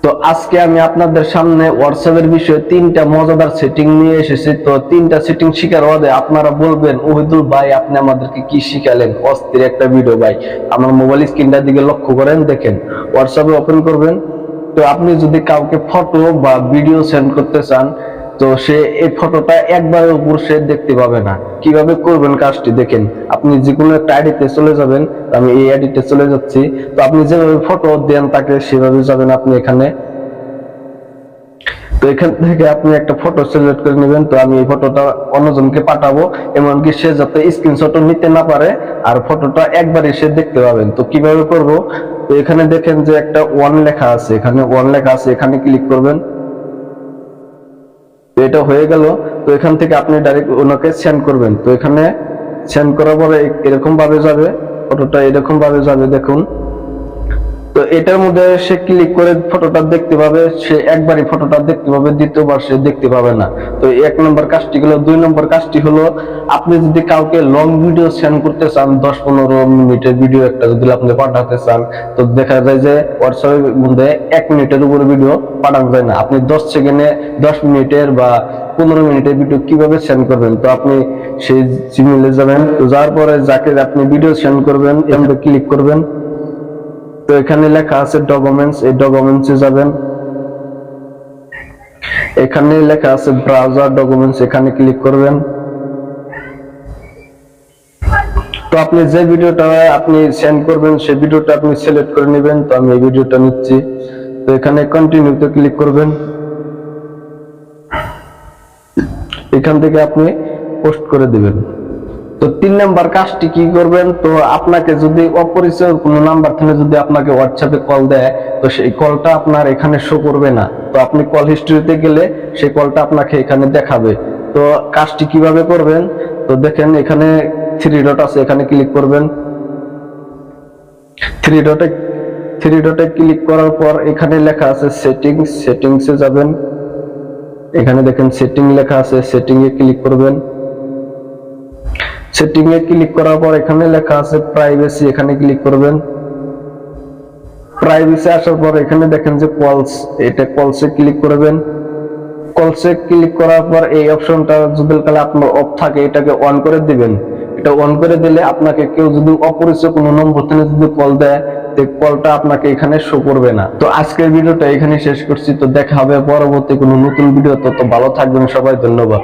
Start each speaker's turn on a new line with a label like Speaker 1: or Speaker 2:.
Speaker 1: তো আজকে আমি আপনাদের সামনে হোয়াটসঅ্যাপের বিষয়ে 3টা মজাদার সেটিং নিয়ে এসেছি। তো 3টা সেটিং শিখার বাদে আপনারা বলবেন, ওহিদুল ভাই আপনি আমাদেরকে কি শিখালেন, অস্থির একটা ভিডিও ভাই। আমার মোবাইল স্ক্রিনটার দিকে লক্ষ্য করেন, দেখেন হোয়াটসঅ্যাপে ওপেন করবেন। তো আপনি যদি কাউকে ফটো বা ভিডিও সেন্ড করতে চান, তো সে এই ফটোটা একবারের উপর সে দেখতে পাবে না। কিভাবে করবেন কাজটি দেখেন। আপনি যে কোনো একটা আইডিতে চলে যাবেন, আমি এই আইডিতে চলে যাচ্ছি। তো আপনি যেভাবে ফটো দেন তাকে সেভাবে যাবেন আপনি এখানে। তো এখান থেকে আপনি একটা ফটো সিলেক্ট করে নেবেন। তো আমি এই ফটোটা অন্যজনকে পাঠাবো, এমনকি সে যাতে স্ক্রিনশটও নিতে না পারে, আর ফটোটা একবারে সে দেখতে পাবেন। তো কিভাবে করব, তো এখানে দেখেন যে একটা ওয়ান লেখা আছে, এখানে ওয়ান লেখা আছে, এখানে ক্লিক করবেন। তো এটা হয়ে গেল। তো এখান থেকে আপনি ডাইরেক্ট ওনাকে সেন্ড করবেন। তো এখানে সেন্ড করার পরে এরকম ভাবে যাবে, ফটোটা এরকম ভাবে যাবে, দেখুন। তো এটার মধ্যে সে ক্লিক করে ফটোটা দেখতে পাবে, সে একবারই ফটোটা দেখতে পাবে, দ্বিতীয়বার সে দেখতে পাবে না। তো 1 নম্বর কাজটি হলো। 2 নম্বর কাজটি হলো, আপনি যদি কাউকে লং ভিডিও সেন্ড করতে চান, 10-15 মিনিটের ভিডিও একটা যদি আপনি পাঠাতে চান, তো দেখা যায় যে হোয়াটসঅ্যাপের মধ্যে 1 মিনিটের উপরে ভিডিও পাঠানো যায় না। আপনি 10 সেকেন্ডে 10 মিনিটের বা 15 মিনিটের ভিডিও কিভাবে সেন্ড করবেন, তো আপনি সেই জিমেইলে যাবেন। তো যাওয়ার পরে যাকে আপনি ভিডিও সেন্ড করবেন এখানে ক্লিক করবেন। তো এখানে লেখা আছে ডকুমেন্টস, এই ডকুমেন্টসে যাবেন। এখানে লেখা আছে ব্রাউজার ডকুমেন্টস, এখানে ক্লিক করবেন। তো আপনি যে ভিডিওটা আপনি সেন্ড করবেন সেই ভিডিওটা আপনি সিলেক্ট করে নেবেন। তো আমি এই ভিডিওটা নিচ্ছি। তো এখানে কন্টিনিউতে ক্লিক করবেন। এখান থেকে আপনি পোস্ট করে দিবেন। তো 3 নাম্বার কাজটি কি করবেন, তো আপনাকে যদি অপরিচিত কোনো নাম্বার থেকে যদি আপনাকে হোয়াটসঅ্যাপে কল দেয়, তো সেই কলটা আপনার এখানে শো করবে না। তো আপনি কল হিস্ট্রিতে গেলে সেই কলটা আপনাকে এখানে দেখাবে। তো কাজটি কিভাবে করবেন, তো দেখেন এখানে 3 ডট আছে, এখানে ক্লিক করবেন। 3 ডটে ক্লিক করার পর এখানে লেখা আছে সেটিংস, সেটিংসে যাবেন। এখানে দেখেন সেটিং লেখা আছে, সেটিং এ ক্লিক করবেন। সেটিং এ ক্লিক করার পর এখানে লেখা আছে প্রাইভেসি, এখানে ক্লিক করবেন। প্রাইভেসি আসার পর এখানে দেখেন যে কলস, এটা কলসে ক্লিক করবেন। কলসে ক্লিক করার পর এই অপশনটা যদি কালে আপনার অফ থাকে এটাকে অন করে দিবেন। এটা অন করে দিলে আপনাকে কেউ যদি অপরিচিত কোনো নম্বর থেকে যদি কল দেয়, তো কলটা আপনাকে এখানে শো করবে না। তো আজকের ভিডিওটা এখানে শেষ করছি। তো দেখা হবে পরবর্তী কোনো নতুন ভিডিও। তো ভালো থাকবেন সবাই, ধন্যবাদ।